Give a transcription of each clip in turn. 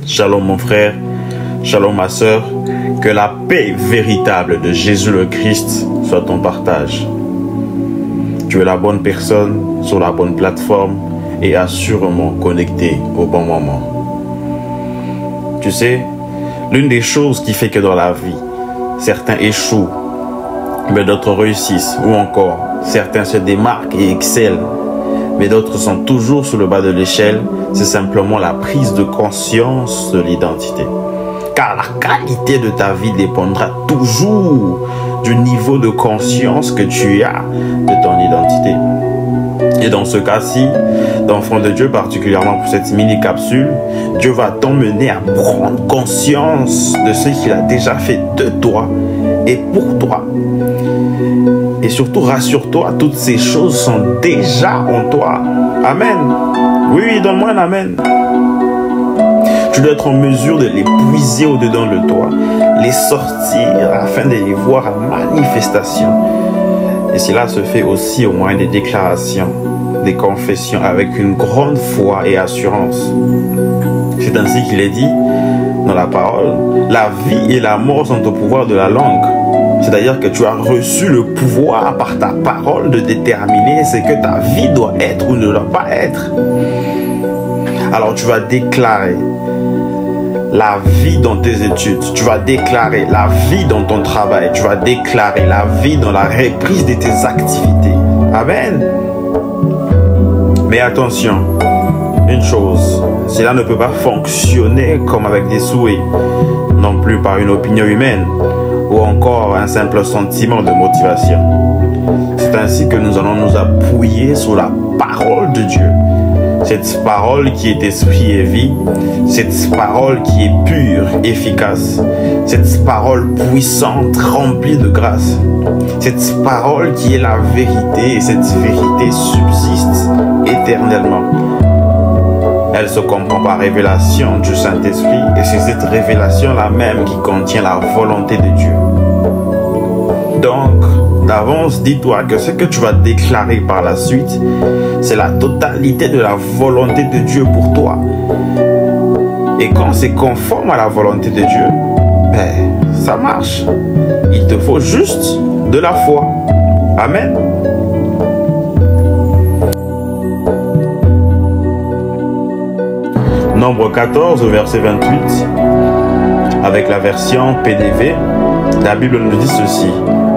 Shalom mon frère, shalom ma sœur, que la paix véritable de Jésus le Christ soit ton partage. Tu es la bonne personne sur la bonne plateforme et assurément connecté au bon moment. Tu sais, l'une des choses qui fait que dans la vie, certains échouent, mais d'autres réussissent, ou encore certains se démarquent et excellent, mais d'autres sont toujours sur le bas de l'échelle, c'est simplement la prise de conscience de l'identité. Car la qualité de ta vie dépendra toujours du niveau de conscience que tu as de ton identité. Et dans ce cas-ci, d'enfant de Dieu, particulièrement pour cette mini-capsule, Dieu va t'emmener à prendre conscience de ce qu'il a déjà fait de toi et pour toi. Et surtout, rassure-toi, toutes ces choses sont déjà en toi. Amen. Oui, donne-moi un amen. Tu dois être en mesure de les puiser au-dedans de toi, les sortir afin de les voir en manifestation. Et cela se fait aussi au moyen des déclarations, des confessions, avec une grande foi et assurance. C'est ainsi qu'il est dit dans la parole, la vie et la mort sont au pouvoir de la langue. C'est-à-dire que tu as reçu le pouvoir par ta parole de déterminer ce que ta vie doit être ou ne doit pas être. Alors tu vas déclarer la vie dans tes études, tu vas déclarer la vie dans ton travail, tu vas déclarer la vie dans la reprise de tes activités. Amen. Mais attention, une chose, cela ne peut pas fonctionner comme avec des souhaits, non plus par une opinion humaine ou encore un simple sentiment de motivation. C'est ainsi que nous allons nous appuyer sur la parole de Dieu. Cette parole qui est esprit et vie, cette parole qui est pure, efficace, cette parole puissante, remplie de grâce, cette parole qui est la vérité et cette vérité subsiste éternellement. Elle se comprend par révélation du Saint-Esprit et c'est cette révélation-là même qui contient la volonté de Dieu. Donc, d'avance, dis-toi que ce que tu vas déclarer par la suite, c'est la totalité de la volonté de Dieu pour toi. Et quand c'est conforme à la volonté de Dieu, ça marche. Il te faut juste de la foi. Amen. Nombre 14, verset 28, avec la version PDV, la Bible nous dit ceci.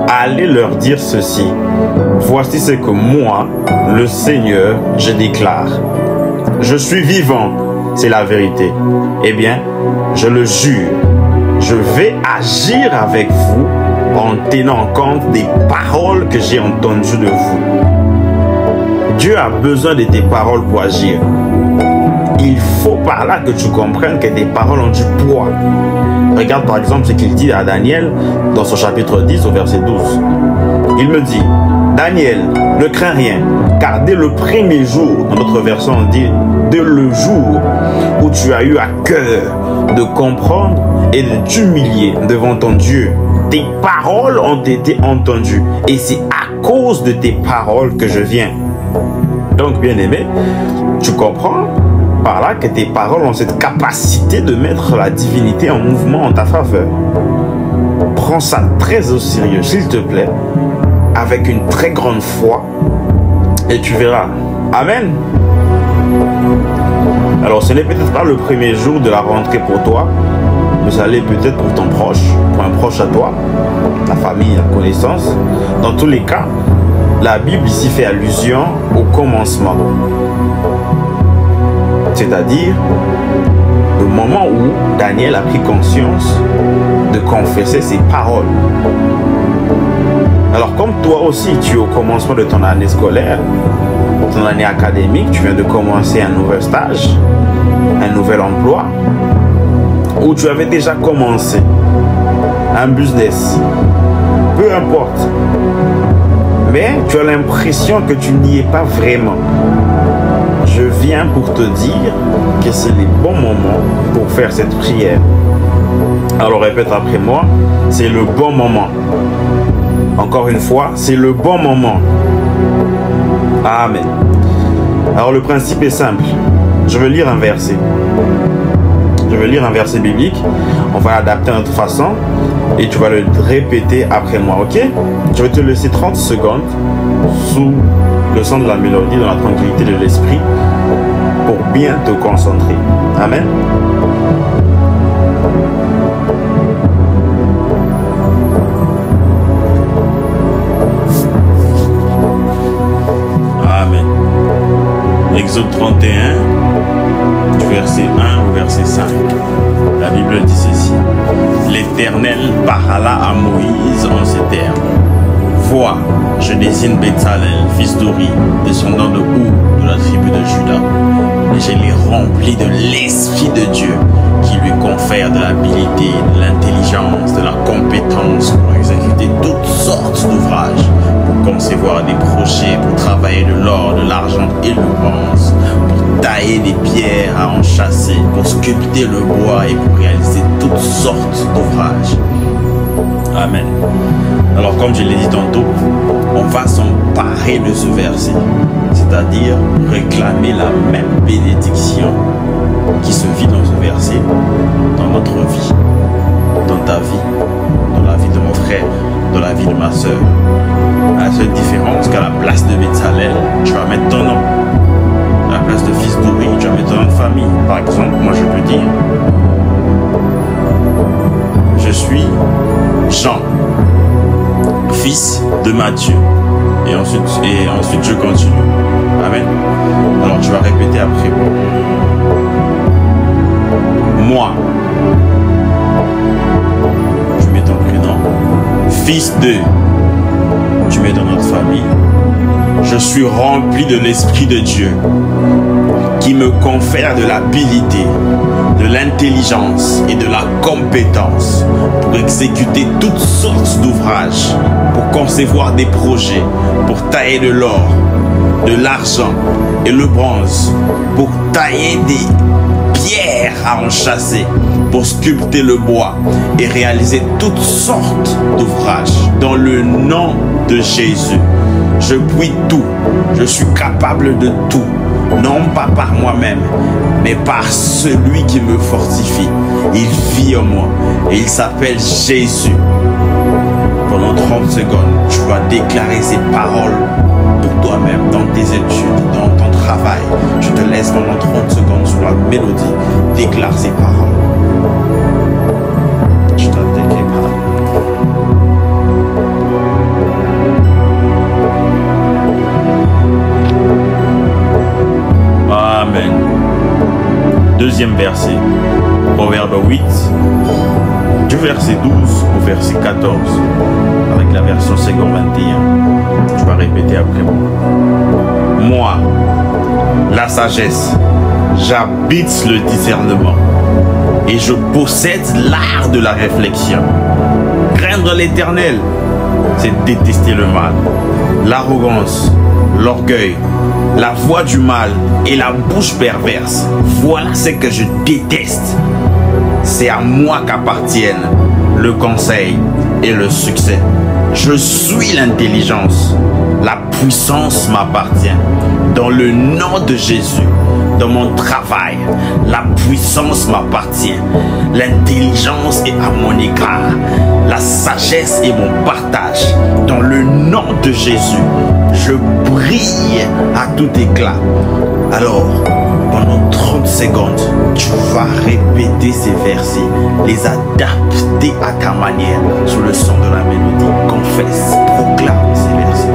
Allez leur dire ceci. Voici ce que moi, le Seigneur, je déclare. Je suis vivant, c'est la vérité. Eh bien, je le jure, je vais agir avec vous en tenant compte des paroles que j'ai entendues de vous. Dieu a besoin de tes paroles pour agir. Il faut par là que tu comprennes que tes paroles ont du poids. Regarde par exemple ce qu'il dit à Daniel dans son chapitre 10 au verset 12. Il me dit, Daniel, ne crains rien, car dès le premier jour, dans notre version on dit, dès le jour où tu as eu à cœur de comprendre et de t'humilier devant ton Dieu, tes paroles ont été entendues et c'est à cause de tes paroles que je viens. Donc bien aimé, tu comprends par là que tes paroles ont cette capacité de mettre la divinité en mouvement en ta faveur. Prends ça très au sérieux, s'il te plaît, avec une très grande foi, et tu verras. Amen. Alors, ce n'est peut-être pas le premier jour de la rentrée pour toi, mais ça l'est peut-être pour ton proche, pour un proche à toi, ta famille, la connaissance. Dans tous les cas, la Bible ici fait allusion au commencement. C'est-à-dire le moment où Daniel a pris conscience de confesser ses paroles. Alors comme toi aussi tu es au commencement de ton année scolaire, ton année académique, tu viens de commencer un nouvel stage, un nouvel emploi, ou tu avais déjà commencé un business, peu importe, mais tu as l'impression que tu n'y es pas vraiment. Je viens pour te dire que c'est le bon moment pour faire cette prière. Alors répète après moi, c'est le bon moment. Encore une fois, c'est le bon moment. Amen. Alors le principe est simple. Je vais lire un verset. Je vais lire un verset biblique. On va l'adapter à notre façon. Et tu vas le répéter après moi, ok? Je vais te laisser 30 secondes sous le son de la mélodie, dans la tranquillité de l'esprit, pour bien te concentrer. Amen. Amen. Exode 31, du verset 1 au verset 5. La Bible dit ceci. L'Éternel parla à Moïse en ces termes. Vois, je désigne Bétzalel, fils d'Uri, descendant de Hur, de la tribu de Juda, et je l'ai rempli de l'Esprit de Dieu, qui lui confère de l'habilité, de l'intelligence, de la compétence pour exécuter toutes sortes d'ouvrages, pour concevoir des projets, pour travailler de l'or, de l'argent et le bronze, pour tailler des pierres à enchâsser, pour sculpter le bois et pour réaliser toutes sortes d'ouvrages. Amen. Alors, comme je l'ai dit tantôt, on va s'emparer de ce verset, c'est-à-dire réclamer la même bénédiction qui se vit dans ce verset dans notre vie, dans ta vie, dans la vie de mon frère, dans la vie de ma soeur. À la seule différence qu'à la place de Bétzalel, tu vas mettre ton nom. À la place de fils d'Uri, tu vas mettre ton nom de famille. Par exemple, moi je peux dire, je suis Jean, fils de Matthieu. Et ensuite je continue. Amen. Alors tu vas répéter après moi. Tu mets ton prénom. Fils de. Tu mets dans notre famille. Je suis rempli de l'Esprit de Dieu qui me confère de l'habilité, de l'intelligence et de la compétence pour exécuter toutes sortes d'ouvrages, pour concevoir des projets, pour tailler de l'or, de l'argent et le bronze, pour tailler des pierres à enchâsser, pour sculpter le bois et réaliser toutes sortes d'ouvrages. Dans le nom de Jésus, je puis tout, je suis capable de tout. Non pas par moi-même, mais par celui qui me fortifie. Il vit en moi et il s'appelle Jésus. Pendant 30 secondes, tu vas déclarer ces paroles pour toi-même, dans tes études, dans ton travail. Je te laisse pendant 30 secondes sur la mélodie. Déclare ces paroles. Je t'attends les paroles. Amen. Deuxième verset, Proverbe 8, du verset 12 au verset 14, avec la version Second 21. Tu vas répéter après moi. Moi, la sagesse, j'habite le discernement et je possède l'art de la réflexion. Craindre l'Éternel, c'est détester le mal, l'arrogance, l'orgueil, la voix du mal et la bouche perverse. Voilà ce que je déteste. C'est à moi qu'appartiennent le conseil et le succès. Je suis l'intelligence. La puissance m'appartient. Dans le nom de Jésus, dans mon travail, la puissance m'appartient. L'intelligence est à mon égard. La sagesse est mon partage. Dans le nom de Jésus, je brille à tout éclat. Alors, pendant 30 secondes, tu vas répéter ces versets, les adapter à ta manière, sous le son de la mélodie. Confesse, proclame ces versets.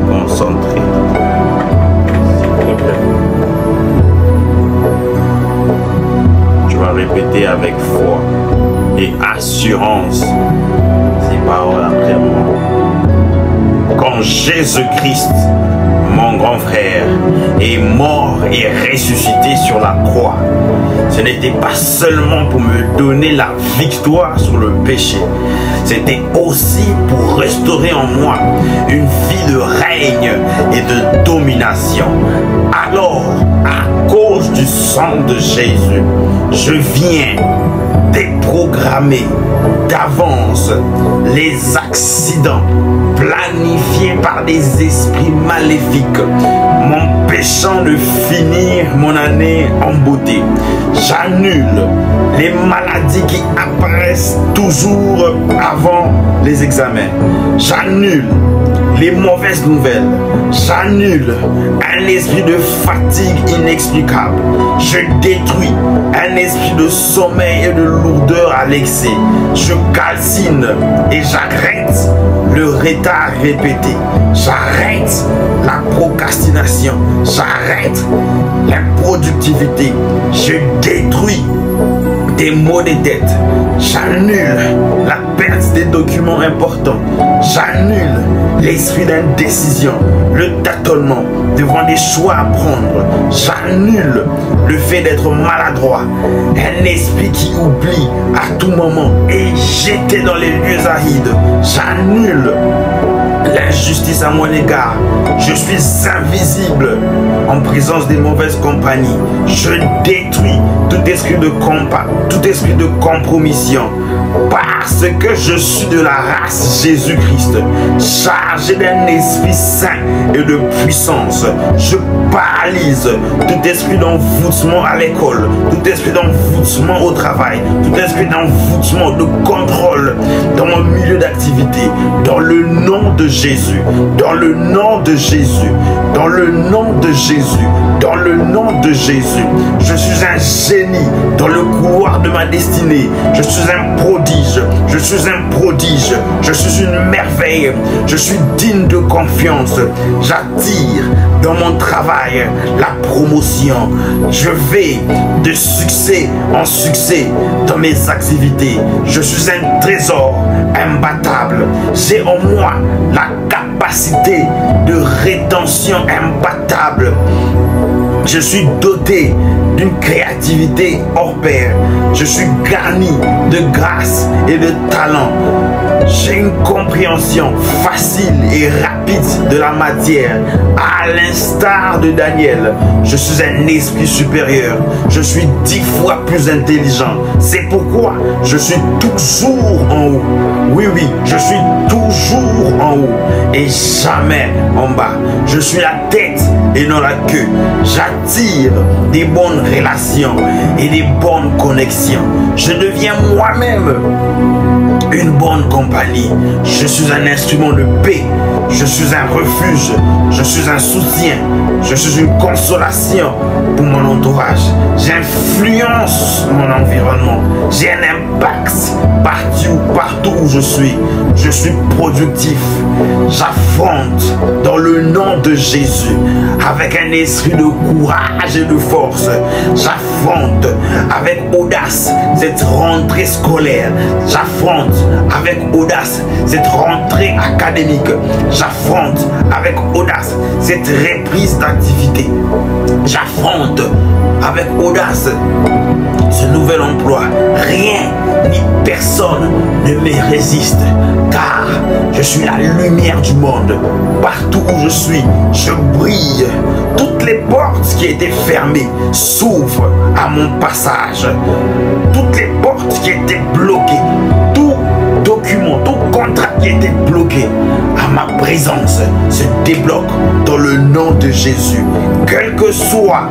Concentré. Tu vas répéter avec foi et assurance ces paroles après moi. Quand Jésus-Christ, mon grand frère, est mort et ressuscité sur la croix, ce n'était pas seulement pour me donner la victoire sur le péché, c'était aussi pour restaurer en moi une vie de règne et de domination. Alors, à cause du sang de Jésus, je viens déprogrammer d'avance les accidents planifiés par des esprits maléfiques, m'empêchant de finir mon année en beauté. J'annule les maladies qui apparaissent toujours avant les examens. J'annule les mauvaises nouvelles. J'annule un esprit de fatigue inexplicable. Je détruis un esprit de sommeil et de lourdeur à l'excès. Je calcine et j'arrête le retard répété. J'arrête la procrastination. J'arrête l'improductivité. Je détruis des maux de tête. J'annule la perte des documents importants. J'annule l'esprit d'indécision, le tâtonnement devant des choix à prendre. J'annule le fait d'être maladroit, un esprit qui oublie à tout moment et jeté dans les lieux arides. J'annule l'injustice à mon égard. Je suis invisible en présence des mauvaises compagnies. Je détruis tout esprit de compas, tout esprit de compromission. Parce que je suis de la race Jésus-Christ, chargé d'un esprit saint et de puissance, je paralyse tout esprit d'envoûtement à l'école, tout esprit d'envoûtement au travail, tout esprit d'envoûtement de contrôle dans mon milieu d'activité, dans le nom de Jésus, dans le nom de Jésus, dans le nom de Jésus, dans le nom de Jésus. Je suis un génie dans le couloir de ma destinée. Je suis un prodige. Je suis un prodige. Je suis une merveille. Je suis digne de confiance. J'attire dans mon travail la promotion. Je vais de succès en succès dans mes activités. Je suis un trésor imbattable. J'ai en moi la capacité de rétention imbattable. Je suis doté d'une créativité hors pair. Je suis garni de grâce et de talent. J'ai une compréhension facile et rapide de la matière. À l'instar de Daniel, je suis un esprit supérieur. Je suis 10 fois plus intelligent. C'est pourquoi je suis toujours en haut. Oui, oui, je suis toujours en haut et jamais en bas. Je suis la tête et non la queue. J'attire des bonnes relations et des bonnes connexions. Je deviens moi-même une bonne compagnie. Je suis un instrument de paix. Je suis un refuge. Je suis un soutien. Je suis une consolation pour mon entourage. J'influence mon environnement. J'ai un impact partout où je suis. Je suis productif. J'affronte dans le nom de Jésus avec un esprit de courage et de force. J'affronte avec audace cette rentrée scolaire. J'affronte avec audace cette rentrée académique. J'affronte avec audace cette reprise d'activité. J'affronte avec audace ce nouvel emploi. Rien ni personne ne me résiste, car je suis la lumière du monde. Partout où je suis, je brille. Toutes les portes qui étaient fermées s'ouvrent à mon passage. Toutes les portes qui étaient bloquées, tout document, tout contrat qui était bloqué à ma présence se débloque dans le nom de Jésus. Quel que soit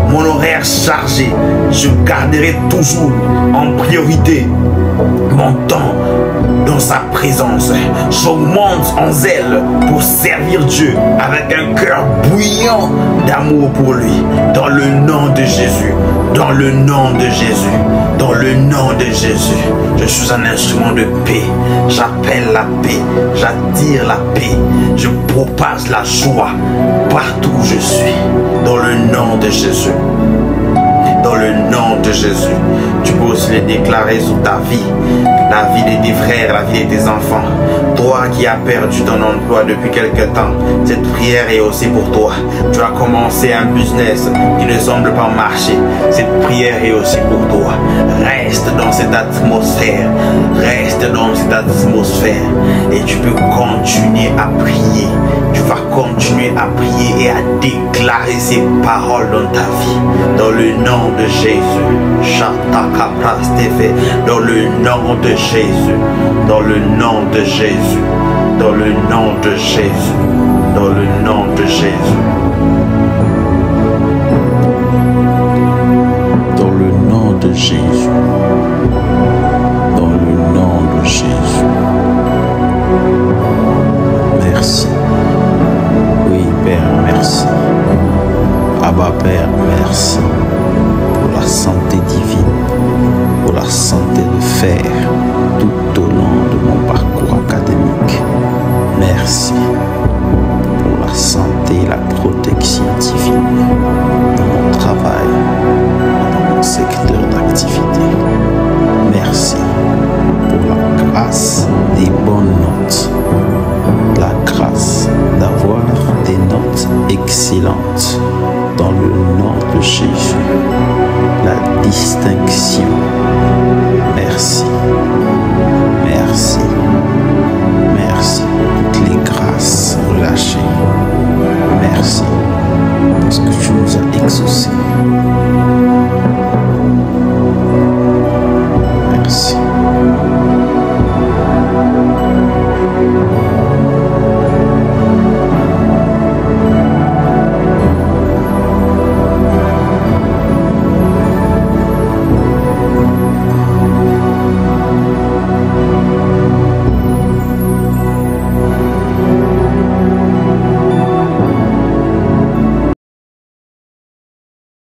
mon horaire chargé, je garderai toujours en priorité mon temps dans sa présence. J'augmente en zèle pour servir Dieu avec un cœur bouillant d'amour pour lui. Dans le nom de Jésus, dans le nom de Jésus, dans le nom de Jésus. Je suis un instrument de paix. J'appelle la paix, j'attire la paix, je propage la joie partout où je suis. Dans le nom de Jésus. Dans le nom de Jésus. Tu peux aussi les déclarer sur ta vie, la vie de tes frères, la vie de tes enfants. Toi Toi qui as perdu ton emploi depuis quelque temps, cette prière est aussi pour toi. Tu as commencé un business qui ne semble pas marcher. Cette prière est aussi pour toi. Reste dans cette atmosphère. Reste dans cette atmosphère. Et tu peux continuer à prier. Tu vas continuer à prier et à déclarer ces paroles dans ta vie. Dans le nom de Jésus. Dans le nom de Jésus. Dans le nom de Jésus. Dans le nom de Jésus. Dans le nom de Jésus. Dans le nom de Jésus. Dans le nom de Jésus. Merci. Oui, Père, merci. Abba, Père, merci pour la santé divine, pour la santé de fer tout au long de mon parcours académique. Merci pour la santé et la protection divine dans mon travail, dans mon secteur d'activité. Merci pour la grâce des bonnes notes, la grâce d'avoir des notes excellentes dans le nom de Jésus, la distinction